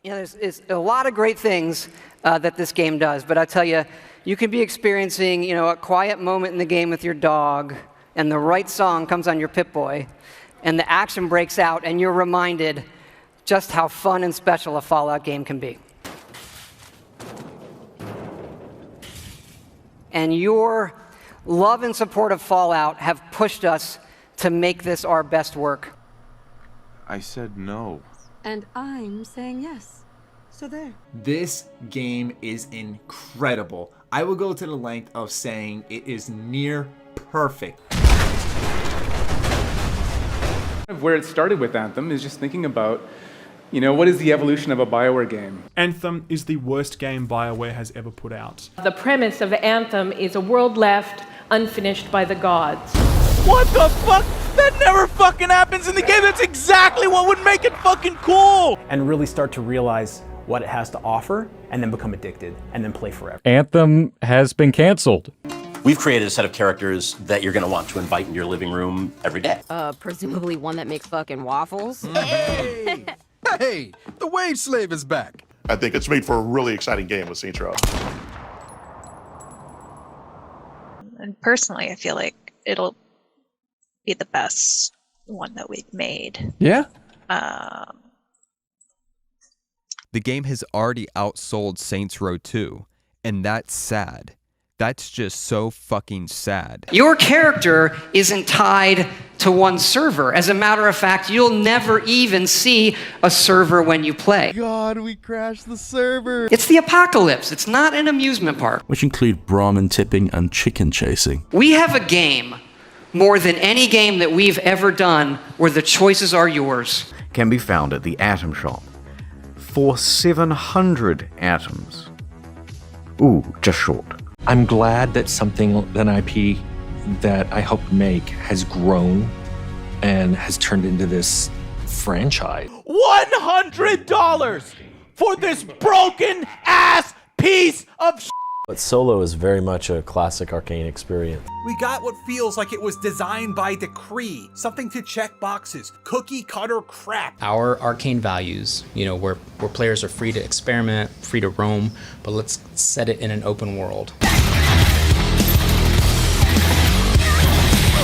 You know, there's a lot of great things that this game does, but I tell you, you can be experiencing, you know, a quiet moment in the game with your dog, and the right song comes on your Pip-Boy, and the action breaks out, and you're reminded just how fun and special a Fallout game can be. And your love and support of Fallout have pushed us to make this our best work. I said no. And I'm saying yes. So there. This game is incredible. I will go to the length of saying it is near perfect. Where it started with Anthem is just thinking about, you know, what is the evolution of a BioWare game? Anthem is the worst game BioWare has ever put out. The premise of Anthem is a world left unfinished by the gods. What the fuck? That never fucking happens in the game. That's exactly what would make it fucking cool. And really start to realize what it has to offer, and then become addicted, and then play forever. Anthem has been canceled. We've created a set of characters that you're going to want to invite into your living room every day. Presumably one that makes fucking waffles. Hey! Hey! The Wage Slave is back! I think it's made for a really exciting game with Saints Row. And personally, I feel like it'll be the best one that we've made. Yeah? The game has already outsold Saints Row 2, and that's sad. That's just so fucking sad. Your character isn't tied to one server. As a matter of fact, you'll never even see a server when you play. God, we crashed the server! It's the apocalypse. It's not an amusement park. Which include Brahmin tipping and chicken chasing. We have a game, more than any game that we've ever done, where the choices are yours. Can be found at the Atom Shop for 700 atoms. Ooh, just short. I'm glad that an IP that I helped make has grown and has turned into this franchise. $100 for this broken ass piece of shit. But Solo is very much a classic Arcane experience. We got what feels like it was designed by decree. Something to check boxes. Cookie cutter crap. Our Arcane values, you know, where players are free to experiment, free to roam, but let's set it in an open world.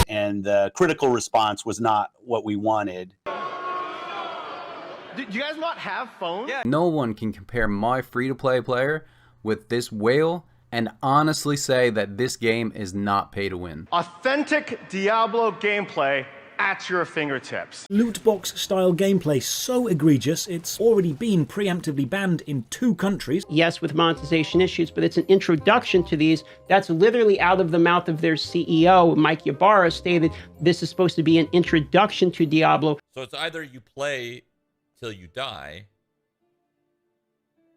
And the critical response was not what we wanted. Do you guys not have phones? Yeah. No one can compare my free-to-play player with this whale and honestly say that this game is not pay to win. Authentic Diablo gameplay at your fingertips. Loot box style gameplay so egregious it's already been preemptively banned in 2 countries. Yes, with monetization issues, but it's an introduction to these. That's literally out of the mouth of their CEO, Mike Ybarra, stated this is supposed to be an introduction to Diablo. So it's either you play till you die,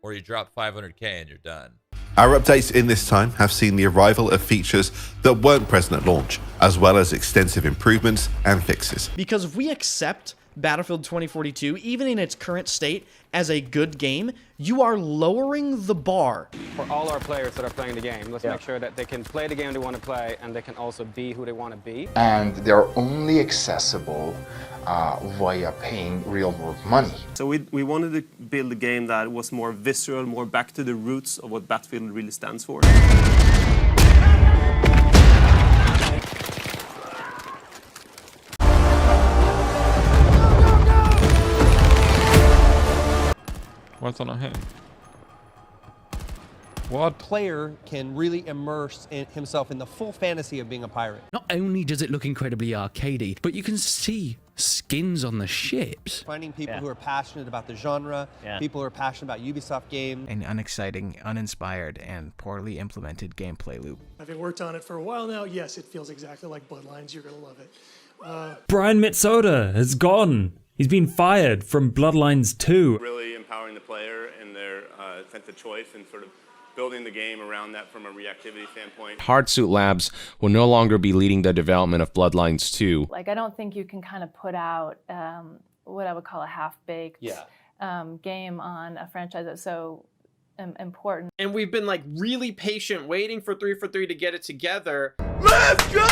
or you drop 500K and you're done. Our updates in this time have seen the arrival of features that weren't present at launch, as well as extensive improvements and fixes. Because if we accept Battlefield 2042, even in its current state, as a good game, you are lowering the bar. For all our players that are playing the game, let's make sure that they can play the game they want to play, and they can also be who they want to be. And they're only accessible via paying real world money. So we wanted to build a game that was more visceral, more back to the roots of what Battlefield really stands for. What's on our head? What? Player can really immerse himself in the full fantasy of being a pirate. Not only does it look incredibly arcadey, but you can see skins on the ships. Finding people who are passionate about the genre, people who are passionate about Ubisoft games. An unexciting, uninspired, and poorly implemented gameplay loop. Having worked on it for a while now, yes, it feels exactly like Bloodlines. You're gonna love it. Brian Mitsoda has gone. He's been fired from Bloodlines 2. Really empowering the player and their sense of choice and sort of building the game around that from a reactivity standpoint. Hardsuit Labs will no longer be leading the development of Bloodlines 2. Like, I don't think you can kind of put out what I would call a half-baked game on a franchise that's so important. And we've been like really patient waiting for 343 to get it together. Let's go!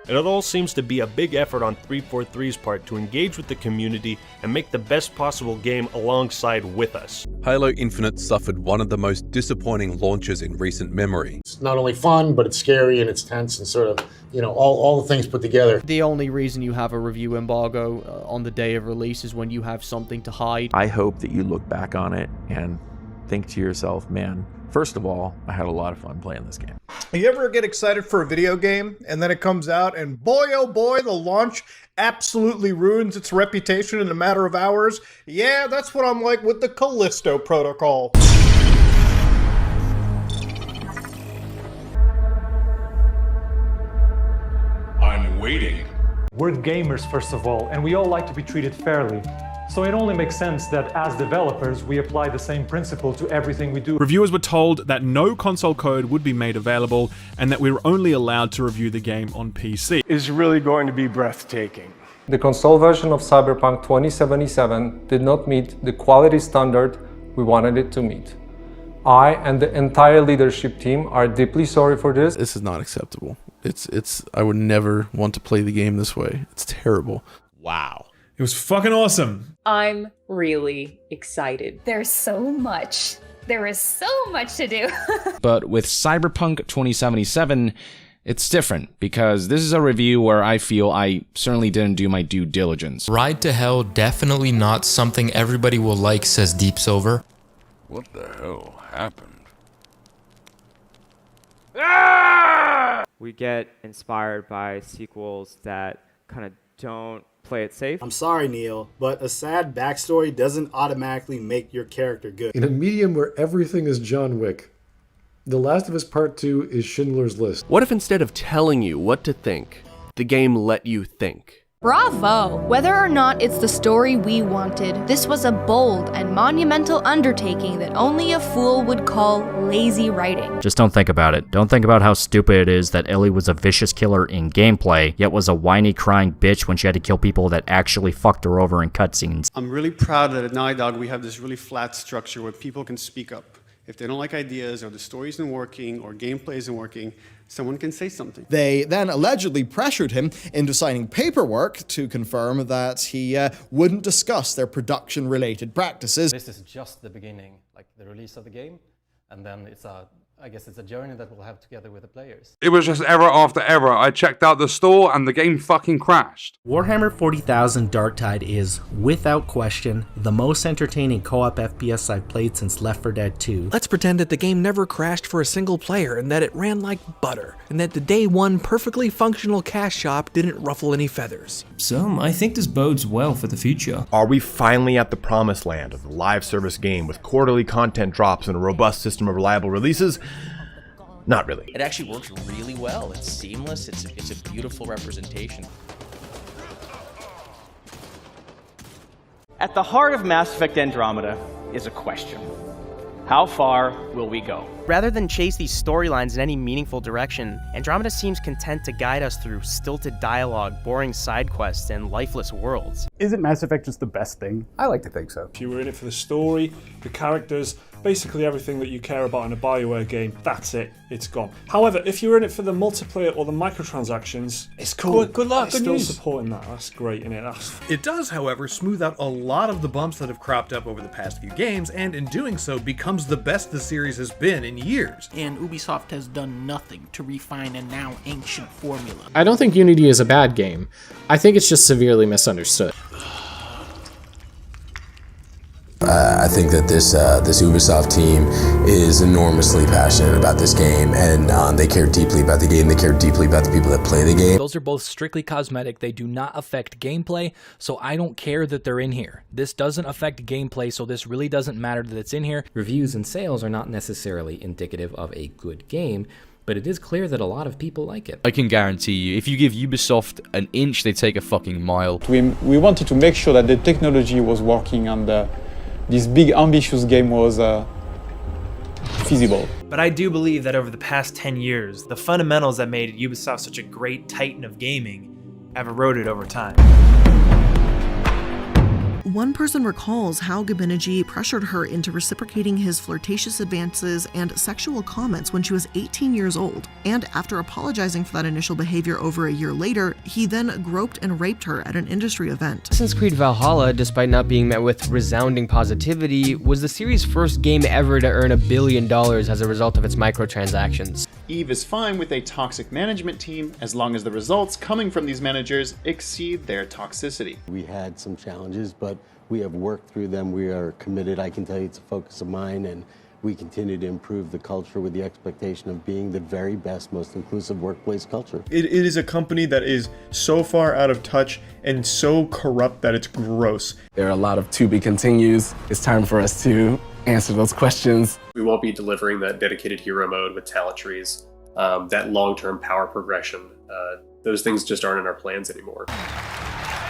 and it all seems to be a big effort on 343's part to engage with the community and make the best possible game alongside with us. Halo Infinite suffered one of the most disappointing launches in recent memory. It's not only fun, but it's scary and it's tense and sort of, you know, all the things put together. The only reason you have a review embargo on the day of release is when you have something to hide. I hope that you look back on it and think to yourself, man, first of all, I had a lot of fun playing this game. You ever get excited for a video game and then it comes out and boy oh boy, the launch absolutely ruins its reputation in a matter of hours? Yeah, that's what I'm like with the Callisto Protocol. I'm waiting. We're gamers, first of all, and we all like to be treated fairly. So it only makes sense that as developers, we apply the same principle to everything we do. Reviewers were told that no console code would be made available and that we were only allowed to review the game on PC. It's really going to be breathtaking. The console version of Cyberpunk 2077 did not meet the quality standard we wanted it to meet. I and the entire leadership team are deeply sorry for this. This is not acceptable. I would never want to play the game this way. It's terrible. Wow. It was fucking awesome. I'm really excited. There's so much. There is so much to do. But with Cyberpunk 2077, it's different because this is a review where I feel I certainly didn't do my due diligence. Ride to Hell, definitely not something everybody will like, says Deep Silver. What the hell happened? We get inspired by sequels that kind of don't play it safe. I'm sorry, Neil, but a sad backstory doesn't automatically make your character good. In a medium where everything is John Wick, The Last of Us Part 2 is Schindler's List. What if instead of telling you what to think, the game let you think? Bravo! Whether or not it's the story we wanted, this was a bold and monumental undertaking that only a fool would call lazy writing. Just don't think about it. Don't think about how stupid it is that Ellie was a vicious killer in gameplay, yet was a whiny crying bitch when she had to kill people that actually fucked her over in cutscenes. I'm really proud that at Naughty Dog we have this really flat structure where people can speak up. If they don't like ideas or the story isn't working or gameplay isn't working, someone can say something. They then allegedly pressured him into signing paperwork to confirm that he wouldn't discuss their production-related practices. This is just the beginning, like the release of the game, and then I guess it's a journey that we'll have together with the players. It was just error after error. I checked out the store and the game fucking crashed. Warhammer 40,000 Darktide is, without question, the most entertaining co-op FPS I've played since Left 4 Dead 2. Let's pretend that the game never crashed for a single player and that it ran like butter, and that the day one perfectly functional cash shop didn't ruffle any feathers. So, I think this bodes well for the future. Are we finally at the promised land of the live service game with quarterly content drops and a robust system of reliable releases? Not really. It actually works really well. It's seamless. It's a beautiful representation. At the heart of Mass Effect Andromeda is a question. How far will we go? Rather than chase these storylines in any meaningful direction, Andromeda seems content to guide us through stilted dialogue, boring side quests, and lifeless worlds. Isn't Mass Effect just the best thing? I like to think so. If you were in it for the story, the characters, basically everything that you care about in a BioWare game, that's it, it's gone. However, if you're in it for the multiplayer or the microtransactions, it's cool. Good luck, good news. Still supporting that, that's great, innit? It does, however, smooth out a lot of the bumps that have cropped up over the past few games, and in doing so becomes the best the series has been in years. And Ubisoft has done nothing to refine a now ancient formula. I don't think Unity is a bad game. I think it's just severely misunderstood. I think that this Ubisoft team is enormously passionate about this game, and they care deeply about the game. They care deeply about the people that play the game. Those are both strictly cosmetic. They do not affect gameplay, so I don't care that they're in here. This doesn't affect gameplay, so this really doesn't matter that it's in here. Reviews and sales are not necessarily indicative of a good game, but it is clear that a lot of people like it. I can guarantee you, if you give Ubisoft an inch, they take a fucking mile. We wanted to make sure that the technology was working and this big ambitious game was feasible. But I do believe that over the past 10 years, the fundamentals that made Ubisoft such a great titan of gaming have eroded over time. one person recalls how Gabiniji pressured her into reciprocating his flirtatious advances and sexual comments when she was 18 years old, and after apologizing for that initial behavior over a year later, he then groped and raped her at an industry event. Assassin's Creed Valhalla, despite not being met with resounding positivity, was the series' first game ever to earn $1 billion as a result of its microtransactions. EVE is fine with a toxic management team as long as the results coming from these managers exceed their toxicity. We had some challenges, but we have worked through them. We are committed. I can tell you it's a focus of mine, and we continue to improve the culture with the expectation of being the very best, most inclusive workplace culture. It is a company that is so far out of touch and so corrupt that it's gross. There are a lot of to be continues. It's time for us to answer those questions. We won't be delivering that dedicated hero mode with talent trees, that long-term power progression. Those things just aren't in our plans anymore.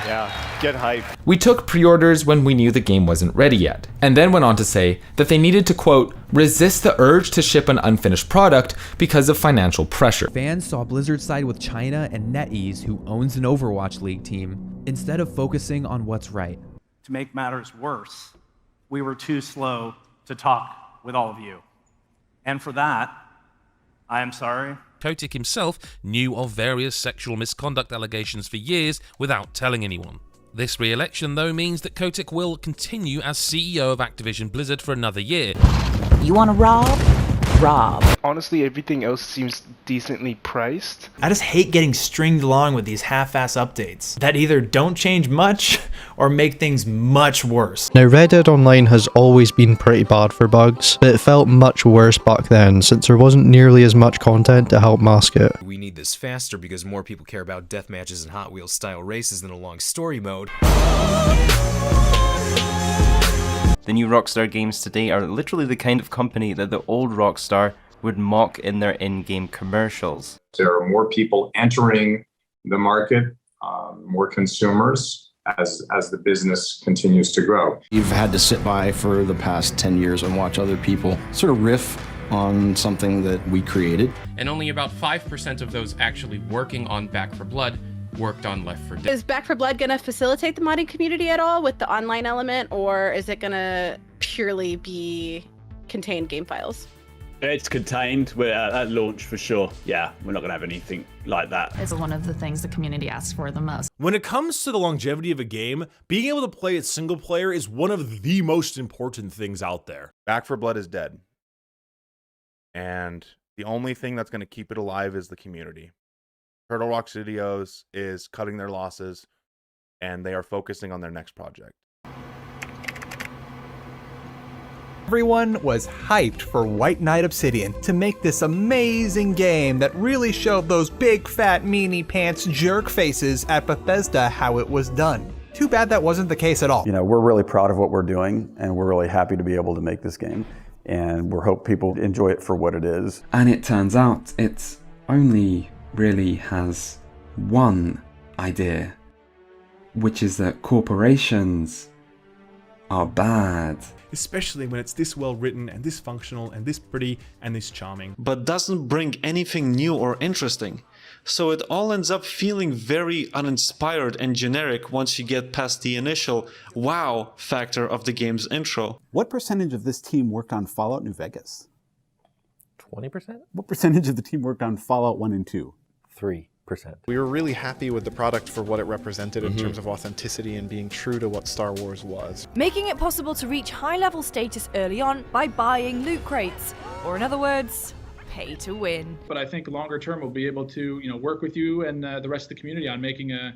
Yeah, get hype. We took pre-orders when we knew the game wasn't ready yet, and then went on to say that they needed to, quote, resist the urge to ship an unfinished product because of financial pressure. Fans saw Blizzard side with China and NetEase, who owns an Overwatch League team, instead of focusing on what's right. To make matters worse, we were too slow to talk with all of you. And for that, I am sorry. Kotick himself knew of various sexual misconduct allegations for years without telling anyone. This re-election, though, means that Kotick will continue as CEO of Activision Blizzard for another year. You want to rob? Rob. Honestly, everything else seems decently priced. I just hate getting stringed along with these half-ass updates that either don't change much or make things much worse. Now, Red Dead Online has always been pretty bad for bugs, but it felt much worse back then since there wasn't nearly as much content to help mask it. We need this faster because more people care about death matches and Hot Wheels style races than a long story mode. The new Rockstar games today are literally the kind of company that the old Rockstar would mock in their in-game commercials. There are more people entering the market, more consumers as the business continues to grow. You've had to sit by for the past 10 years and watch other people sort of riff on something that we created. And only about 5% of those actually working on Back 4 Blood worked on Left 4 Dead. Is Back 4 Blood going to facilitate the modding community at all with the online element, or is it going to purely be contained game files? It's contained. We're at launch for sure. Yeah, we're not going to have anything like that. It's one of the things the community asks for the most. When it comes to the longevity of a game, being able to play it single player is one of the most important things out there. Back 4 Blood is dead. And the only thing that's going to keep it alive is the community. Turtle Rock Studios is cutting their losses, and they are focusing on their next project. Everyone was hyped for White Knight Obsidian to make this amazing game that really showed those big fat meanie pants jerk faces at Bethesda how it was done. Too bad that wasn't the case at all. You know, we're really proud of what we're doing, and we're really happy to be able to make this game, and we hope people enjoy it for what it is. And it turns out it's only really has one idea, which is that corporations are bad. Especially when it's this well written and this functional and this pretty and this charming. But doesn't bring anything new or interesting. So it all ends up feeling very uninspired and generic once you get past the initial wow factor of the game's intro. What percentage of this team worked on Fallout New Vegas? 20%? What percentage of the team worked on Fallout 1 and 2? 3%. We were really happy with the product for what it represented in terms of authenticity and being true to what Star Wars was. Making it possible to reach high-level status early on by buying loot crates, or in other words, pay to win. But I think longer term we'll be able to, work with you and the rest of the community on making a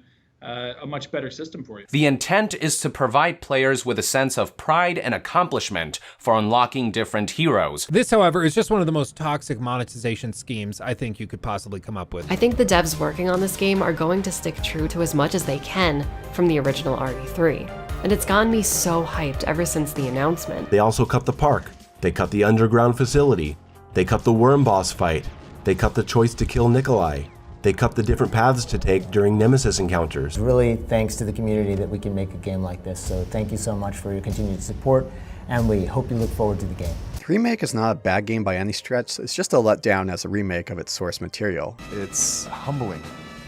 much better system for you. The intent is to provide players with a sense of pride and accomplishment for unlocking different heroes. This, however, is just one of the most toxic monetization schemes I think you could possibly come up with. I think the devs working on this game are going to stick true to as much as they can from the original RE3. And it's gotten me so hyped ever since the announcement. They also cut the park. They cut the underground facility. They cut the worm boss fight. They cut the choice to kill Nikolai. They cut the different paths to take during Nemesis encounters. Really thanks to the community that we can make a game like this, so thank you so much for your continued support, and we hope you look forward to the game. The remake is not a bad game by any stretch, it's just a letdown as a remake of its source material. It's humbling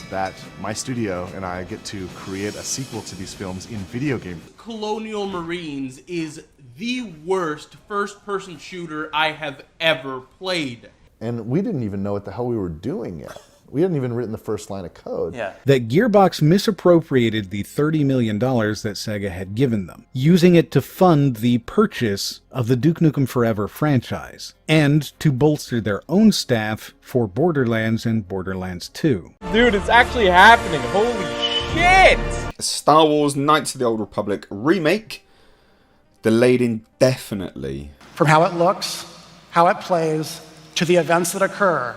that my studio and I get to create a sequel to these films in video game. Colonial Marines is the worst first-person shooter I have ever played. And we didn't even know what the hell we were doing yet. We hadn't even written the first line of code. That Gearbox misappropriated the $30 million that Sega had given them, using it to fund the purchase of the Duke Nukem Forever franchise, and to bolster their own staff for Borderlands and Borderlands 2. Dude, it's actually happening. Holy shit! Star Wars Knights of the Old Republic remake, delayed indefinitely. From how it looks, how it plays, to the events that occur,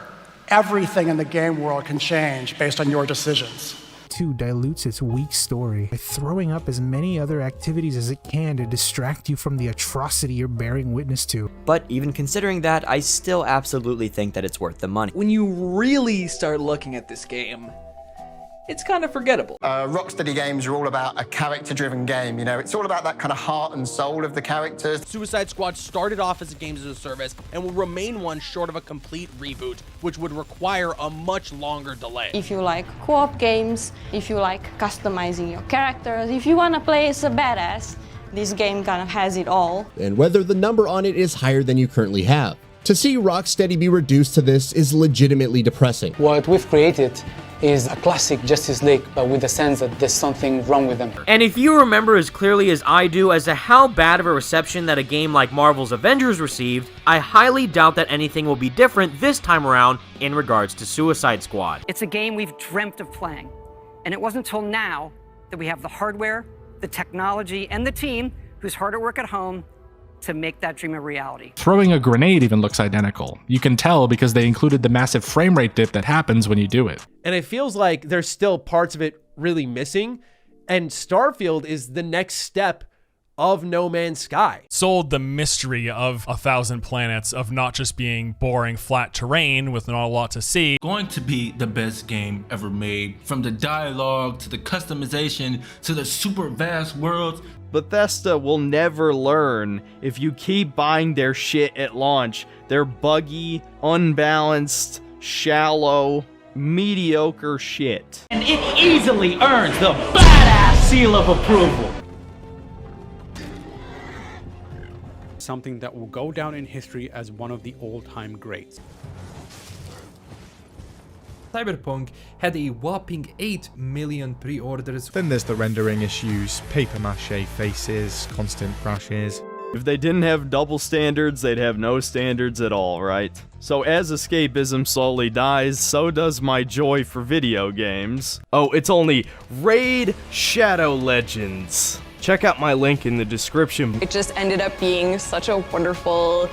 everything in the game world can change based on your decisions. 2 dilutes its weak story by throwing up as many other activities as it can to distract you from the atrocity you're bearing witness to. But even considering that, I still absolutely think that it's worth the money. When you really start looking at this game, it's kind of forgettable. Rocksteady games are all about a character-driven game, you know? It's all about that kind of heart and soul of the characters. Suicide Squad started off as a games as a service and will remain one short of a complete reboot, which would require a much longer delay. If you like co-op games, if you like customizing your characters, if you want to play as a badass, this game kind of has it all. And whether the number on it is higher than you currently have. To see Rocksteady be reduced to this is legitimately depressing. What we've created is a classic Justice League, but with the sense that there's something wrong with them. And if you remember as clearly as I do as to how bad of a reception that a game like Marvel's Avengers received, I highly doubt that anything will be different this time around in regards to Suicide Squad. It's a game we've dreamt of playing, and it wasn't until now that we have the hardware, the technology, and the team who's hard at work at home to make that dream a reality. Throwing a grenade even looks identical. You can tell because they included the massive frame rate dip that happens when you do it. And it feels like there's still parts of it really missing, and Starfield is the next step of No Man's Sky. Sold the mystery of 1,000 planets, of not just being boring flat terrain with not a lot to see. Going to be the best game ever made, from the dialogue to the customization to the super vast worlds. Bethesda will never learn if you keep buying their shit at launch. They're buggy, unbalanced, shallow, mediocre shit. And it easily earns the badass seal of approval. Something that will go down in history as one of the all-time greats. Cyberpunk had a whopping 8 million pre-orders. Then there's the rendering issues, paper mache faces, constant crashes. If they didn't have double standards, they'd have no standards at all, right? So as escapism slowly dies, so does my joy for video games. Oh, it's only Raid Shadow Legends. Check out my link in the description. It just ended up being such a wonderful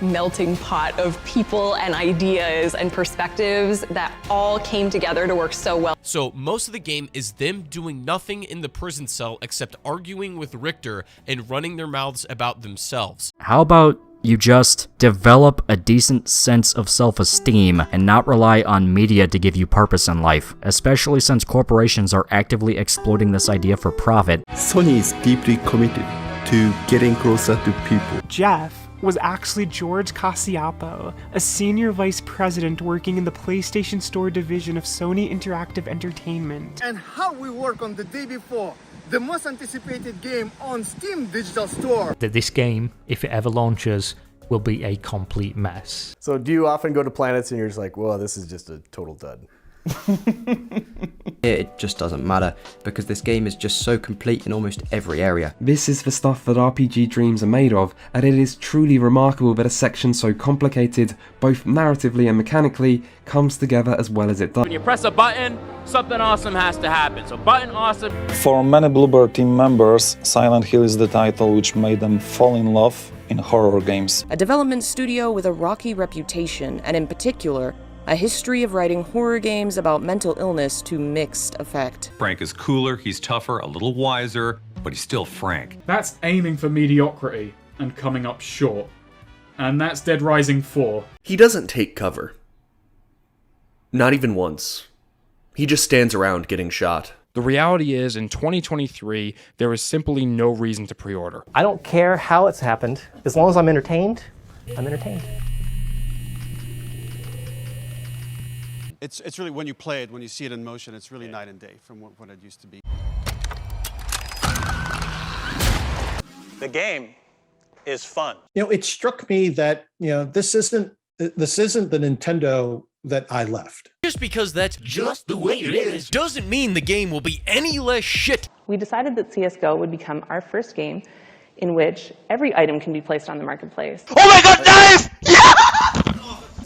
melting pot of people and ideas and perspectives that all came together to work so well. So most of the game is them doing nothing in the prison cell except arguing with Richter and running their mouths about themselves. How about you just develop a decent sense of self-esteem and not rely on media to give you purpose in life, especially since corporations are actively exploiting this idea for profit. Sony is deeply committed to getting closer to people. Jeff was actually George Caciapo, a senior vice president working in the PlayStation Store division of Sony Interactive Entertainment. And how we work on the day before, the most anticipated game on Steam Digital Store. That this game, if it ever launches, will be a complete mess. So do you often go to planets and you're just like, well, this is just a total dud? It just doesn't matter, because this game is just so complete in almost every area. This is the stuff that RPG dreams are made of, and it is truly remarkable that a section so complicated, both narratively and mechanically, comes together as well as it does. When you press a button, something awesome has to happen. So button awesome. For many Bluebird team members, Silent Hill is the title which made them fall in love in horror games. A development studio with a rocky reputation, and in particular, a history of writing horror games about mental illness to mixed effect. Frank is cooler, he's tougher, a little wiser, but he's still Frank. That's aiming for mediocrity and coming up short. And that's Dead Rising 4. He doesn't take cover. Not even once. He just stands around getting shot. The reality is, in 2023, there is simply no reason to pre-order. I don't care how it's happened. As long as I'm entertained, I'm entertained. It's really, when you play it, when you see it in motion, it's really night and day from what it used to be. The game is fun. It struck me that, this isn't the Nintendo that I left. Just because that's just the way it is doesn't mean the game will be any less shit. We decided that CSGO would become our first game in which every item can be placed on the marketplace. Oh my god, knife! Yeah!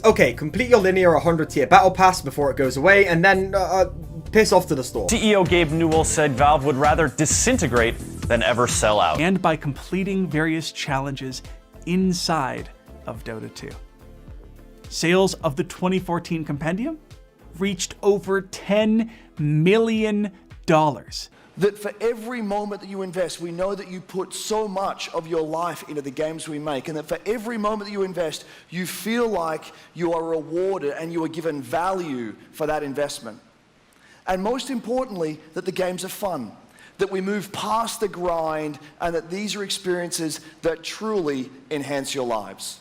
Okay, complete your linear 100 tier battle pass before it goes away, and then piss off to the store. CEO Gabe Newell said Valve would rather disintegrate than ever sell out. And by completing various challenges inside of Dota 2. Sales of the 2014 compendium reached over $10 million. That for every moment that you invest, we know that you put so much of your life into the games we make, and that for every moment that you invest, you feel like you are rewarded and you are given value for that investment. And most importantly, that the games are fun, that we move past the grind, and that these are experiences that truly enhance your lives.